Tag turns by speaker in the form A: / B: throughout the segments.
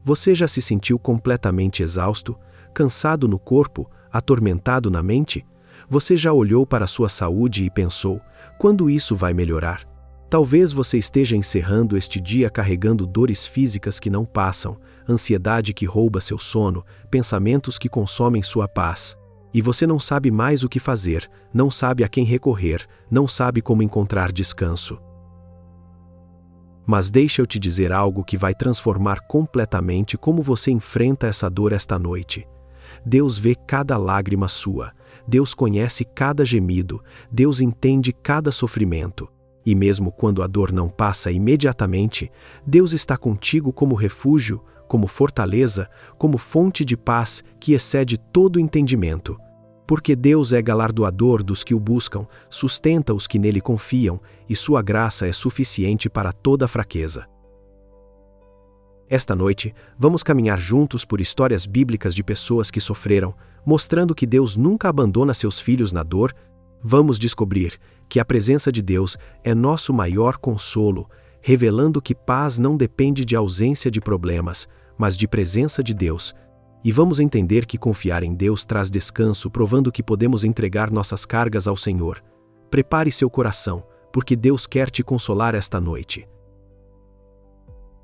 A: Você já se sentiu completamente exausto, cansado no corpo, atormentado na mente? Você já olhou para a sua saúde e pensou: quando isso vai melhorar? Talvez você esteja encerrando este dia carregando dores físicas que não passam, ansiedade que rouba seu sono, pensamentos que consomem sua paz. E você não sabe mais o que fazer, não sabe a quem recorrer, não sabe como encontrar descanso. Mas deixa eu te dizer algo que vai transformar completamente como você enfrenta essa dor esta noite. Deus vê cada lágrima sua, Deus conhece cada gemido, Deus entende cada sofrimento. E mesmo quando a dor não passa imediatamente, Deus está contigo como refúgio, como fortaleza, como fonte de paz que excede todo entendimento. Porque Deus é galardoador dos que o buscam, sustenta os que nele confiam, e sua graça é suficiente para toda fraqueza. Esta noite, vamos caminhar juntos por histórias bíblicas de pessoas que sofreram, mostrando que Deus nunca abandona seus filhos na dor. Vamos descobrir que a presença de Deus é nosso maior consolo, revelando que paz não depende de ausência de problemas, mas de presença de Deus. E vamos entender que confiar em Deus traz descanso, provando que podemos entregar nossas cargas ao Senhor. Prepare seu coração, porque Deus quer te consolar esta noite.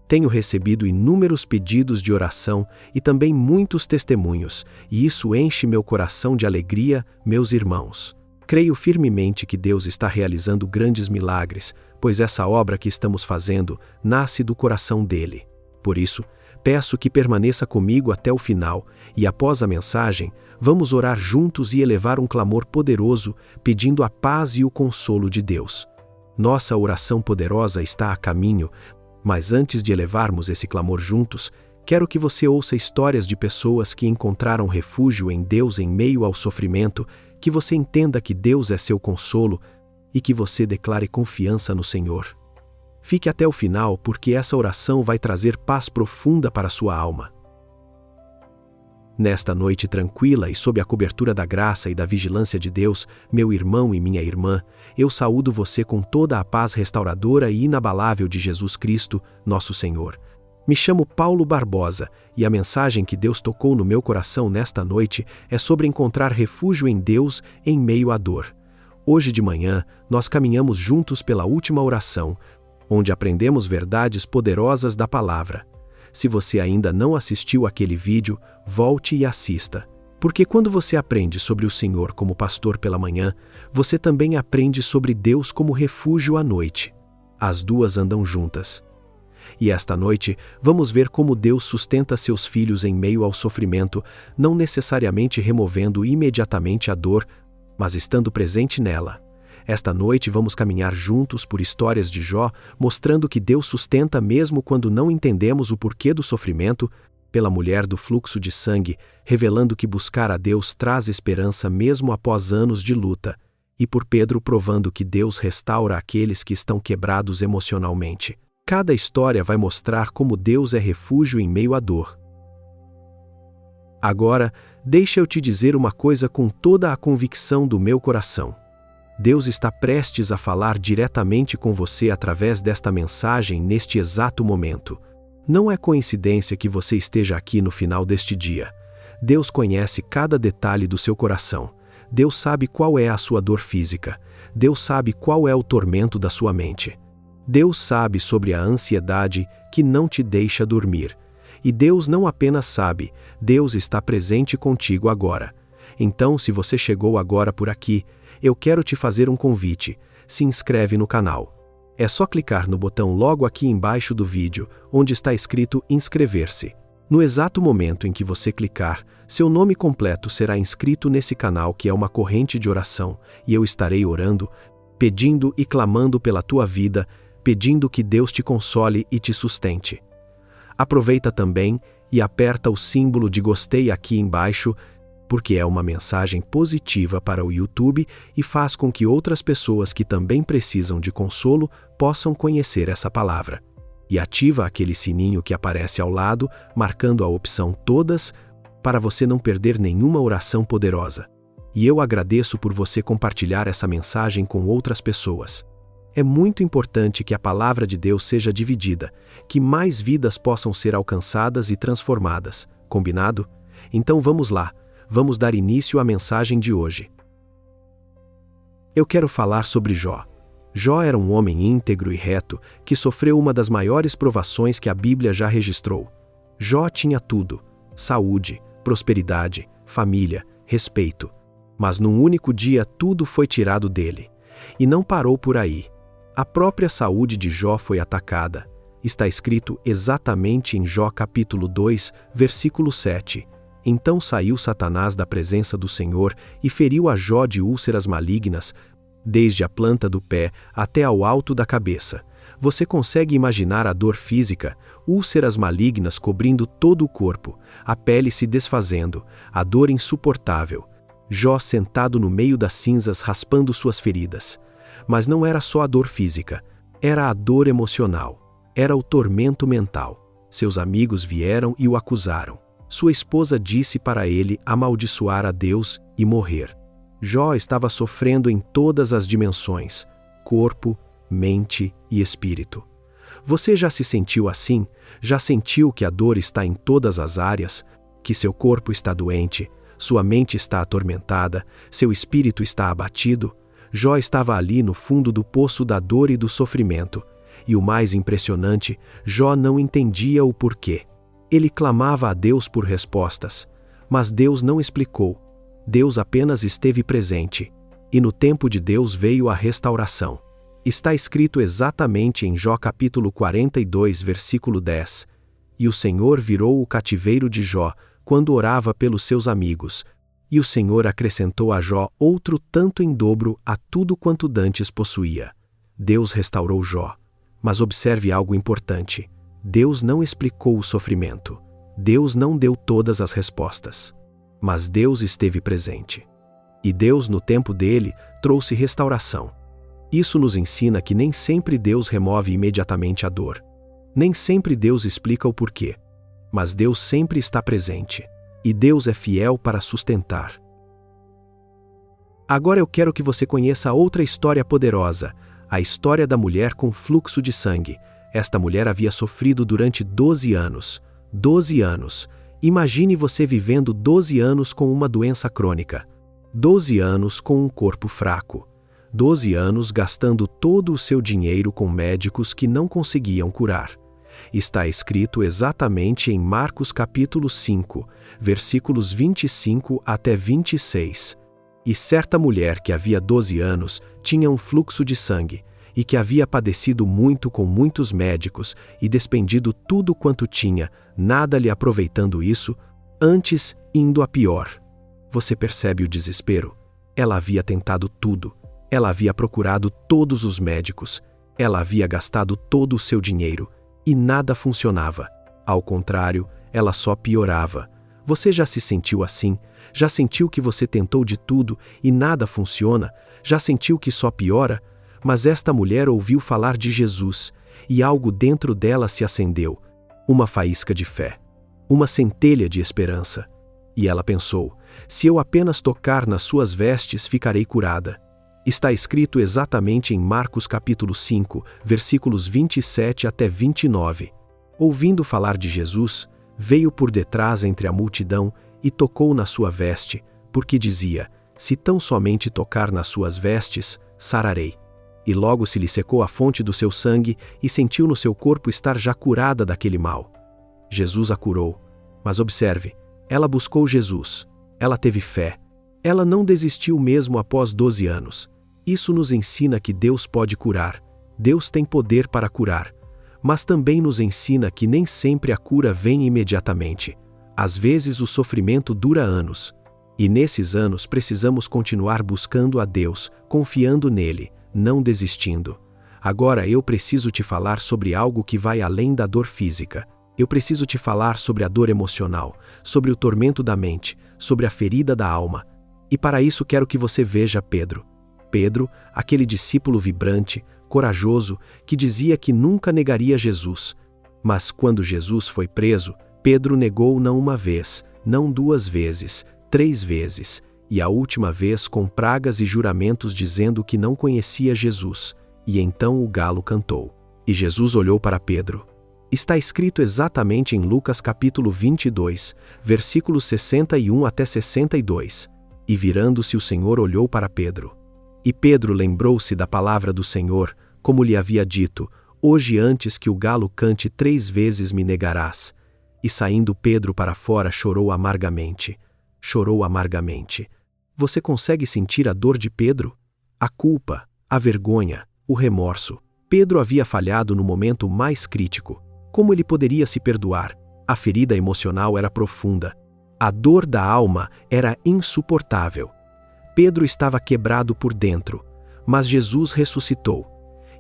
A: Tenho recebido inúmeros pedidos de oração e também muitos testemunhos, e isso enche meu coração de alegria, meus irmãos. Creio firmemente que Deus está realizando grandes milagres, pois essa obra que estamos fazendo nasce do coração dele. Por isso, peço que permaneça comigo até o final, e após a mensagem, vamos orar juntos e elevar um clamor poderoso, pedindo a paz e o consolo de Deus. Nossa oração poderosa está a caminho, mas antes de elevarmos esse clamor juntos, quero que você ouça histórias de pessoas que encontraram refúgio em Deus em meio ao sofrimento, que você entenda que Deus é seu consolo e que você declare confiança no Senhor. Fique até o final, porque essa oração vai trazer paz profunda para a sua alma. Nesta noite tranquila e sob a cobertura da graça e da vigilância de Deus, meu irmão e minha irmã, eu saúdo você com toda a paz restauradora e inabalável de Jesus Cristo, nosso Senhor. Me chamo Paulo Barbosa, e a mensagem que Deus tocou no meu coração nesta noite é sobre encontrar refúgio em Deus em meio à dor. Hoje de manhã, nós caminhamos juntos pela última oração, onde aprendemos verdades poderosas da palavra. Se você ainda não assistiu aquele vídeo, volte e assista. Porque quando você aprende sobre o Senhor como pastor pela manhã, você também aprende sobre Deus como refúgio à noite. As duas andam juntas. E esta noite, vamos ver como Deus sustenta seus filhos em meio ao sofrimento, não necessariamente removendo imediatamente a dor, mas estando presente nela. Esta noite vamos caminhar juntos por histórias de Jó, mostrando que Deus sustenta mesmo quando não entendemos o porquê do sofrimento, pela mulher do fluxo de sangue, revelando que buscar a Deus traz esperança mesmo após anos de luta, e por Pedro provando que Deus restaura aqueles que estão quebrados emocionalmente. Cada história vai mostrar como Deus é refúgio em meio à dor. Agora, deixa eu te dizer uma coisa com toda a convicção do meu coração. Deus está prestes a falar diretamente com você através desta mensagem neste exato momento. Não é coincidência que você esteja aqui no final deste dia. Deus conhece cada detalhe do seu coração. Deus sabe qual é a sua dor física. Deus sabe qual é o tormento da sua mente. Deus sabe sobre a ansiedade que não te deixa dormir. E Deus não apenas sabe, Deus está presente contigo agora. Então, se você chegou agora por aqui, eu quero te fazer um convite. Se inscreve no canal. É só clicar no botão logo aqui embaixo do vídeo, onde está escrito inscrever-se. No exato momento em que você clicar, seu nome completo será inscrito nesse canal, que é uma corrente de oração, e eu estarei orando, pedindo e clamando pela tua vida, pedindo que Deus te console e te sustente. Aproveita também e aperta o símbolo de gostei aqui embaixo, porque é uma mensagem positiva para o YouTube e faz com que outras pessoas que também precisam de consolo possam conhecer essa palavra. E ativa aquele sininho que aparece ao lado, marcando a opção Todas, para você não perder nenhuma oração poderosa. E eu agradeço por você compartilhar essa mensagem com outras pessoas. É muito importante que a palavra de Deus seja dividida, que mais vidas possam ser alcançadas e transformadas. Combinado? Então vamos lá, vamos dar início à mensagem de hoje. Eu quero falar sobre Jó. Jó era um homem íntegro e reto que sofreu uma das maiores provações que a Bíblia já registrou. Jó tinha tudo: saúde, prosperidade, família, respeito. Mas num único dia tudo foi tirado dele. E não parou por aí. A própria saúde de Jó foi atacada. Está escrito exatamente em Jó capítulo 2, versículo 7. Então saiu Satanás da presença do Senhor e feriu a Jó de úlceras malignas, desde a planta do pé até ao alto da cabeça. Você consegue imaginar a dor física, úlceras malignas cobrindo todo o corpo, a pele se desfazendo, a dor insuportável. Jó sentado no meio das cinzas raspando suas feridas. Mas não era só a dor física, era a dor emocional, era o tormento mental. Seus amigos vieram e o acusaram. Sua esposa disse para ele amaldiçoar a Deus e morrer. Jó estava sofrendo em todas as dimensões: corpo, mente e espírito. Você já se sentiu assim? Já sentiu que a dor está em todas as áreas? Que seu corpo está doente, sua mente está atormentada, seu espírito está abatido? Jó estava ali no fundo do poço da dor e do sofrimento. E o mais impressionante, Jó não entendia o porquê. Ele clamava a Deus por respostas, mas Deus não explicou. Deus apenas esteve presente, e no tempo de Deus veio a restauração. Está escrito exatamente em Jó capítulo 42, versículo 10. E o Senhor virou o cativeiro de Jó, quando orava pelos seus amigos, e o Senhor acrescentou a Jó outro tanto em dobro a tudo quanto dantes possuía. Deus restaurou Jó. Mas observe algo importante. Deus não explicou o sofrimento. Deus não deu todas as respostas. Mas Deus esteve presente. E Deus, no tempo dele, trouxe restauração. Isso nos ensina que nem sempre Deus remove imediatamente a dor. Nem sempre Deus explica o porquê. Mas Deus sempre está presente. E Deus é fiel para sustentar. Agora eu quero que você conheça outra história poderosa, a história da mulher com fluxo de sangue. Esta mulher havia sofrido durante 12 anos. 12 anos. Imagine você vivendo 12 anos com uma doença crônica. 12 anos com um corpo fraco. 12 anos gastando todo o seu dinheiro com médicos que não conseguiam curar. Está escrito exatamente em Marcos capítulo 5, versículos 25 até 26. E certa mulher que havia 12 anos tinha um fluxo de sangue, e que havia padecido muito com muitos médicos e despendido tudo quanto tinha, nada lhe aproveitando isso, antes indo a pior. Você percebe o desespero? Ela havia tentado tudo. Ela havia procurado todos os médicos. Ela havia gastado todo o seu dinheiro. E nada funcionava. Ao contrário, ela só piorava. Você já se sentiu assim? Já sentiu que você tentou de tudo e nada funciona? Já sentiu que só piora? Mas esta mulher ouviu falar de Jesus, e algo dentro dela se acendeu. Uma faísca de fé. Uma centelha de esperança. E ela pensou: se eu apenas tocar nas suas vestes, ficarei curada. Está escrito exatamente em Marcos capítulo 5, versículos 27 até 29. Ouvindo falar de Jesus, veio por detrás entre a multidão e tocou na sua veste, porque dizia: se tão somente tocar nas suas vestes, sararei. E logo se lhe secou a fonte do seu sangue e sentiu no seu corpo estar já curada daquele mal. Jesus a curou. Mas observe, ela buscou Jesus. Ela teve fé. Ela não desistiu mesmo após 12 anos. Isso nos ensina que Deus pode curar. Deus tem poder para curar. Mas também nos ensina que nem sempre a cura vem imediatamente. Às vezes o sofrimento dura anos. E nesses anos precisamos continuar buscando a Deus, confiando nele, não desistindo. Agora eu preciso te falar sobre algo que vai além da dor física. Eu preciso te falar sobre a dor emocional, sobre o tormento da mente, sobre a ferida da alma. E para isso quero que você veja Pedro. Pedro, aquele discípulo vibrante, corajoso, que dizia que nunca negaria Jesus. Mas quando Jesus foi preso, Pedro negou não uma vez, não 2 vezes, 3 vezes, e a última vez com pragas e juramentos dizendo que não conhecia Jesus. E então o galo cantou. E Jesus olhou para Pedro. Está escrito exatamente em Lucas capítulo 22, versículos 61 até 62. E virando-se o Senhor olhou para Pedro. E Pedro lembrou-se da palavra do Senhor, como lhe havia dito: hoje antes que o galo cante 3 vezes me negarás. E saindo Pedro para fora chorou amargamente. Chorou amargamente. Você consegue sentir a dor de Pedro? A culpa, a vergonha, o remorso. Pedro havia falhado no momento mais crítico. Como ele poderia se perdoar? A ferida emocional era profunda. A dor da alma era insuportável. Pedro estava quebrado por dentro, mas Jesus ressuscitou.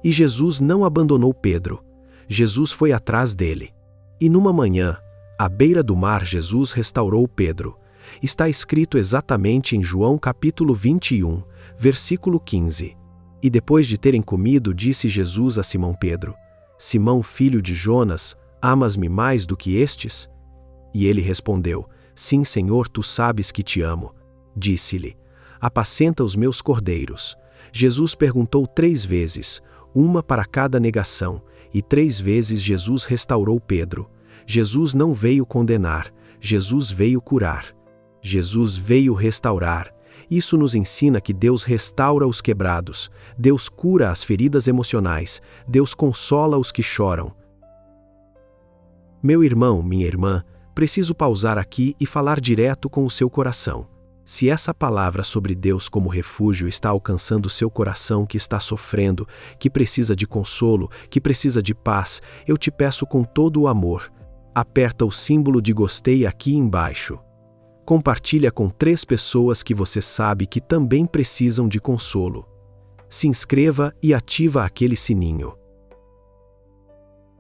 A: E Jesus não abandonou Pedro. Jesus foi atrás dele. E numa manhã, à beira do mar, Jesus restaurou Pedro. Está escrito exatamente em João capítulo 21, versículo 15. E depois de terem comido, disse Jesus a Simão Pedro: Simão, filho de Jonas, amas-me mais do que estes? E ele respondeu: Sim, Senhor, tu sabes que te amo. Disse-lhe: Apacenta os meus cordeiros. Jesus perguntou 3 vezes, uma para cada negação, e 3 vezes Jesus restaurou Pedro. Jesus não veio condenar, Jesus veio curar. Jesus veio restaurar. Isso nos ensina que Deus restaura os quebrados, Deus cura as feridas emocionais, Deus consola os que choram. Meu irmão, minha irmã, preciso pausar aqui e falar direto com o seu coração. Se essa palavra sobre Deus como refúgio está alcançando seu coração que está sofrendo, que precisa de consolo, que precisa de paz, eu te peço com todo o amor, aperta o símbolo de gostei aqui embaixo. Compartilha com 3 pessoas que você sabe que também precisam de consolo. Se inscreva e ativa aquele sininho.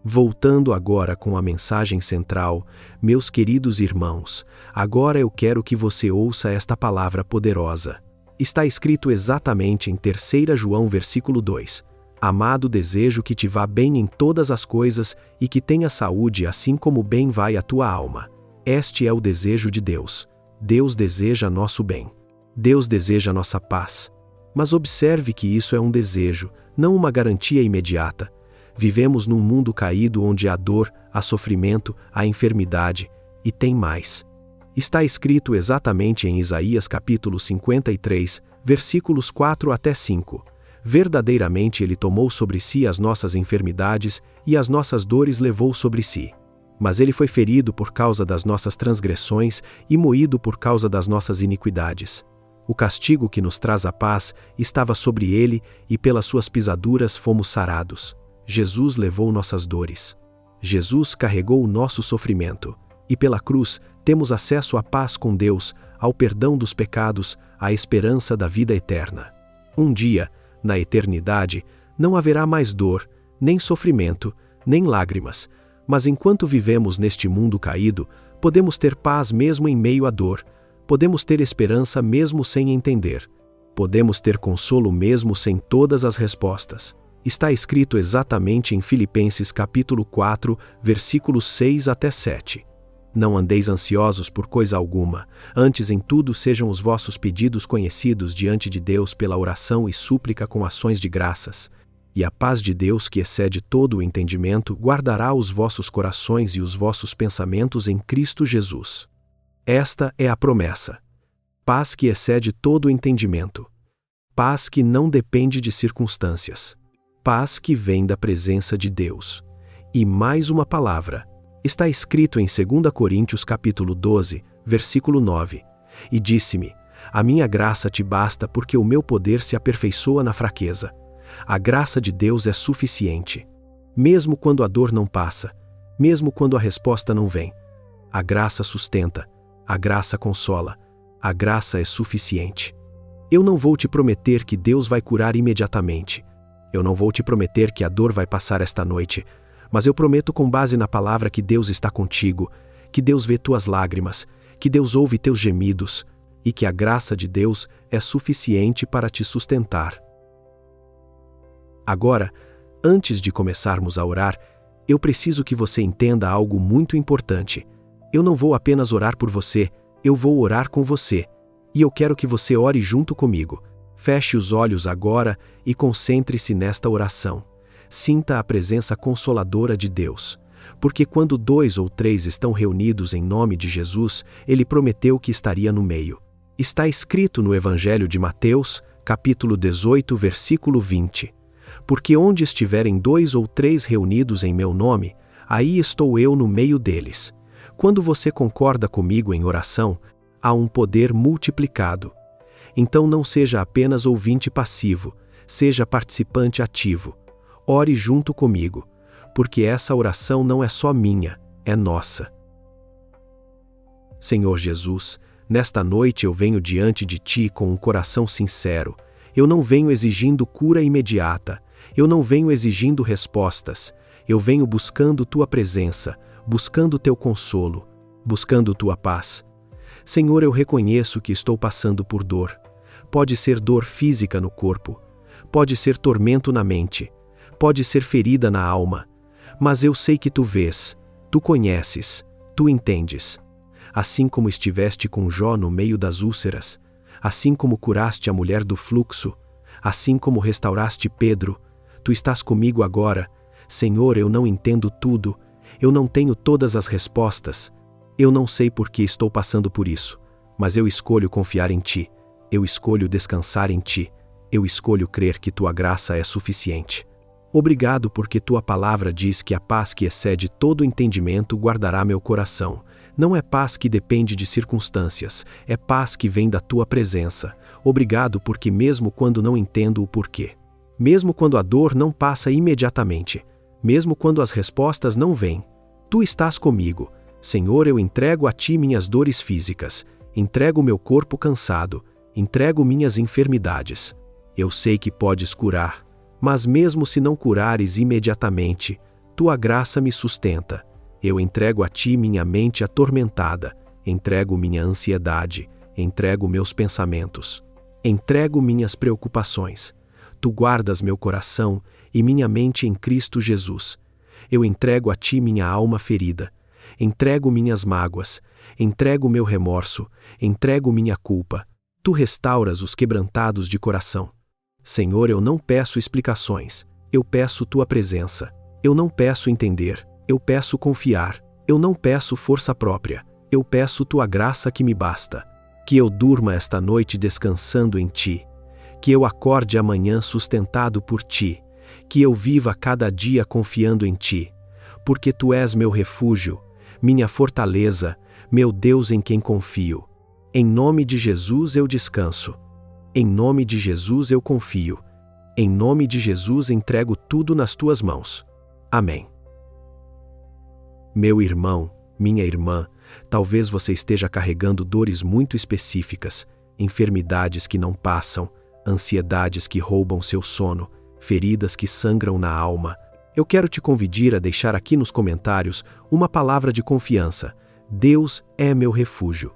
A: Voltando agora com a mensagem central, meus queridos irmãos, agora eu quero que você ouça esta palavra poderosa. Está escrito exatamente em 3 João versículo 2. Amado, desejo que te vá bem em todas as coisas e que tenha saúde assim como bem vai a tua alma. Este é o desejo de Deus. Deus deseja nosso bem. Deus deseja nossa paz. Mas observe que isso é um desejo, não uma garantia imediata. Vivemos num mundo caído onde há dor, há sofrimento, há enfermidade, e tem mais. Está escrito exatamente em Isaías capítulo 53, versículos 4 até 5. Verdadeiramente ele tomou sobre si as nossas enfermidades e as nossas dores levou sobre si. Mas ele foi ferido por causa das nossas transgressões e moído por causa das nossas iniquidades. O castigo que nos traz a paz estava sobre ele e pelas suas pisaduras fomos sarados. Jesus levou nossas dores. Jesus carregou o nosso sofrimento. E pela cruz temos acesso à paz com Deus, ao perdão dos pecados, à esperança da vida eterna. Um dia, na eternidade, não haverá mais dor, nem sofrimento, nem lágrimas, mas enquanto vivemos neste mundo caído, podemos ter paz mesmo em meio à dor, podemos ter esperança mesmo sem entender, podemos ter consolo mesmo sem todas as respostas. Está escrito exatamente em Filipenses capítulo 4, versículos 6 até 7. Não andeis ansiosos por coisa alguma, antes em tudo sejam os vossos pedidos conhecidos diante de Deus pela oração e súplica com ações de graças. E a paz de Deus, que excede todo o entendimento, guardará os vossos corações e os vossos pensamentos em Cristo Jesus. Esta é a promessa. Paz que excede todo o entendimento. Paz que não depende de circunstâncias. Paz que vem da presença de Deus. E mais uma palavra. Está escrito em 2 Coríntios capítulo 12, versículo 9. E disse-me: A minha graça te basta porque o meu poder se aperfeiçoa na fraqueza. A graça de Deus é suficiente. Mesmo quando a dor não passa, mesmo quando a resposta não vem, a graça sustenta, a graça consola, a graça é suficiente. Eu não vou te prometer que Deus vai curar imediatamente. Eu não vou te prometer que a dor vai passar esta noite, mas eu prometo com base na palavra que Deus está contigo, que Deus vê tuas lágrimas, que Deus ouve teus gemidos, e que a graça de Deus é suficiente para te sustentar. Agora, antes de começarmos a orar, eu preciso que você entenda algo muito importante. Eu não vou apenas orar por você, eu vou orar com você. E eu quero que você ore junto comigo. Feche os olhos agora e concentre-se nesta oração. Sinta a presença consoladora de Deus. Porque quando 2 ou 3 estão reunidos em nome de Jesus, Ele prometeu que estaria no meio. Está escrito no Evangelho de Mateus, capítulo 18, versículo 20. Porque onde estiverem 2 ou 3 reunidos em meu nome, aí estou eu no meio deles. Quando você concorda comigo em oração, há um poder multiplicado. Então não seja apenas ouvinte passivo, seja participante ativo. Ore junto comigo, porque essa oração não é só minha, é nossa. Senhor Jesus, nesta noite eu venho diante de Ti com um coração sincero. Eu não venho exigindo cura imediata, eu não venho exigindo respostas, eu venho buscando Tua presença, buscando Teu consolo, buscando Tua paz. Senhor, eu reconheço que estou passando por dor. Pode ser dor física no corpo, pode ser tormento na mente, pode ser ferida na alma, mas eu sei que Tu vês, Tu conheces, Tu entendes. Assim como estiveste com Jó no meio das úlceras, assim como curaste a mulher do fluxo, assim como restauraste Pedro, Tu estás comigo agora. Senhor, eu não entendo tudo, eu não tenho todas as respostas, eu não sei por que estou passando por isso, mas eu escolho confiar em Ti, eu escolho descansar em Ti, eu escolho crer que Tua graça é suficiente. Obrigado porque Tua palavra diz que a paz que excede todo entendimento guardará meu coração. Não é paz que depende de circunstâncias, é paz que vem da Tua presença. Obrigado porque mesmo quando não entendo o porquê, mesmo quando a dor não passa imediatamente, mesmo quando as respostas não vêm, Tu estás comigo. Senhor, eu entrego a Ti minhas dores físicas, entrego meu corpo cansado, entrego minhas enfermidades. Eu sei que podes curar, mas mesmo se não curares imediatamente, Tua graça me sustenta. Eu entrego a Ti minha mente atormentada, entrego minha ansiedade, entrego meus pensamentos, entrego minhas preocupações. Tu guardas meu coração e minha mente em Cristo Jesus. Eu entrego a Ti minha alma ferida, entrego minhas mágoas, entrego meu remorso, entrego minha culpa. Tu restauras os quebrantados de coração. Senhor, eu não peço explicações, eu peço Tua presença. Eu não peço entender, eu peço confiar. Eu não peço força própria, eu peço Tua graça que me basta. Que eu durma esta noite descansando em Ti. Que eu acorde amanhã sustentado por Ti. Que eu viva cada dia confiando em Ti. Porque Tu és meu refúgio, minha fortaleza, meu Deus em quem confio. Em nome de Jesus eu descanso. Em nome de Jesus eu confio. Em nome de Jesus entrego tudo nas Tuas mãos. Amém. Meu irmão, minha irmã, talvez você esteja carregando dores muito específicas, enfermidades que não passam, ansiedades que roubam seu sono, feridas que sangram na alma. Eu quero te convidar a deixar aqui nos comentários uma palavra de confiança. Deus é meu refúgio.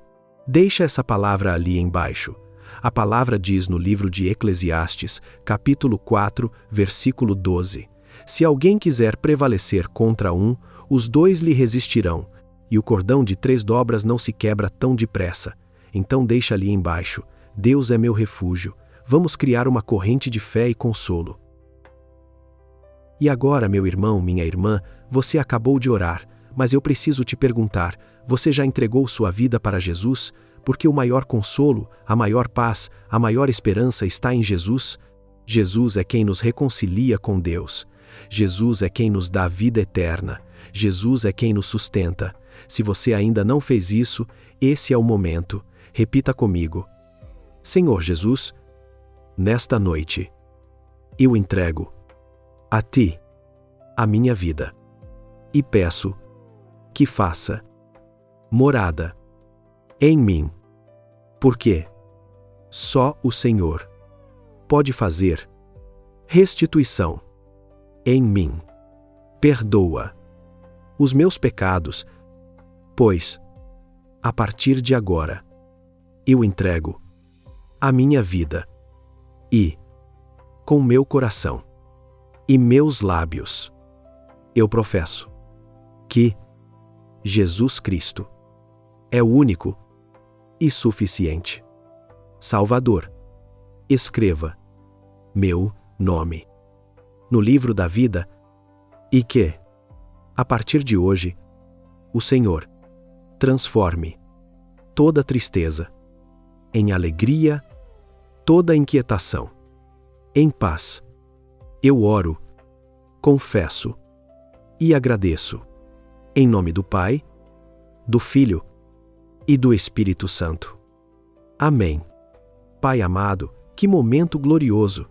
A: Deixa essa palavra ali embaixo. A palavra diz no livro de Eclesiastes, capítulo 4, versículo 12. Se alguém quiser prevalecer contra um, os 2 lhe resistirão, e o cordão de 3 dobras não se quebra tão depressa. Então deixa ali embaixo. Deus é meu refúgio. Vamos criar uma corrente de fé e consolo. E agora, meu irmão, minha irmã, você acabou de orar, mas eu preciso te perguntar, você já entregou sua vida para Jesus? Porque o maior consolo, a maior paz, a maior esperança está em Jesus. Jesus é quem nos reconcilia com Deus. Jesus é quem nos dá a vida eterna. Jesus é quem nos sustenta. Se você ainda não fez isso, esse é o momento. Repita comigo. Senhor Jesus, nesta noite, eu entrego a Ti a minha vida e peço que faça morada em mim, porque só o Senhor pode fazer restituição em mim. Perdoa os meus pecados, pois, a partir de agora, eu entrego a minha vida e, com meu coração e meus lábios, eu professo que Jesus Cristo é o único e suficiente Salvador escreva meu nome no livro da vida e que, a partir de hoje, o Senhor transforme toda tristeza em alegria, toda inquietação em paz. Eu oro, confesso e agradeço. Em nome do Pai, do Filho e do Espírito Santo. Amém. Pai amado, que momento glorioso!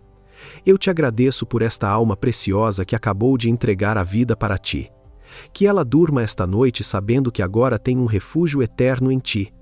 A: Eu te agradeço por esta alma preciosa que acabou de entregar a vida para ti. Que ela durma esta noite sabendo que agora tem um refúgio eterno em ti.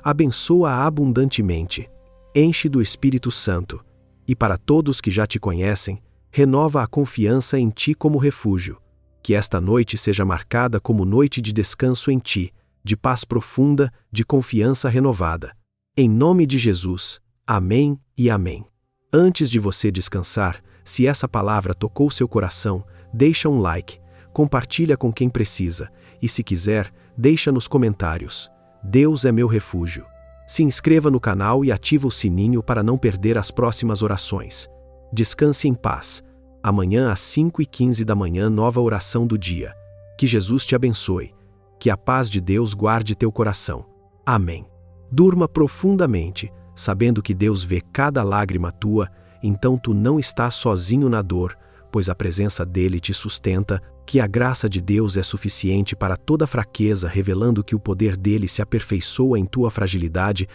A: Abençoa-a abundantemente. Enche do Espírito Santo. E para todos que já te conhecem, renova a confiança em ti como refúgio. Que esta noite seja marcada como noite de descanso em ti, de paz profunda, de confiança renovada. Em nome de Jesus. Amém e amém. Antes de você descansar, se essa palavra tocou seu coração, deixa um like, compartilha com quem precisa, e se quiser, deixa nos comentários. Deus é meu refúgio. Se inscreva no canal e ativa o sininho para não perder as próximas orações. Descanse em paz. Amanhã às 5h15 da manhã, nova oração do dia. Que Jesus te abençoe. Que a paz de Deus guarde teu coração. Amém. Durma profundamente, sabendo que Deus vê cada lágrima tua, então tu não estás sozinho na dor, pois a presença dele te sustenta, que a graça de Deus é suficiente para toda fraqueza, revelando que o poder dele se aperfeiçoa em tua fragilidade,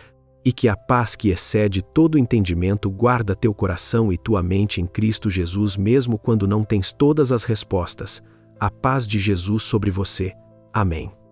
A: e que a paz que excede todo entendimento guarda teu coração e tua mente em Cristo Jesus mesmo quando não tens todas as respostas. A paz de Jesus sobre você. Amém.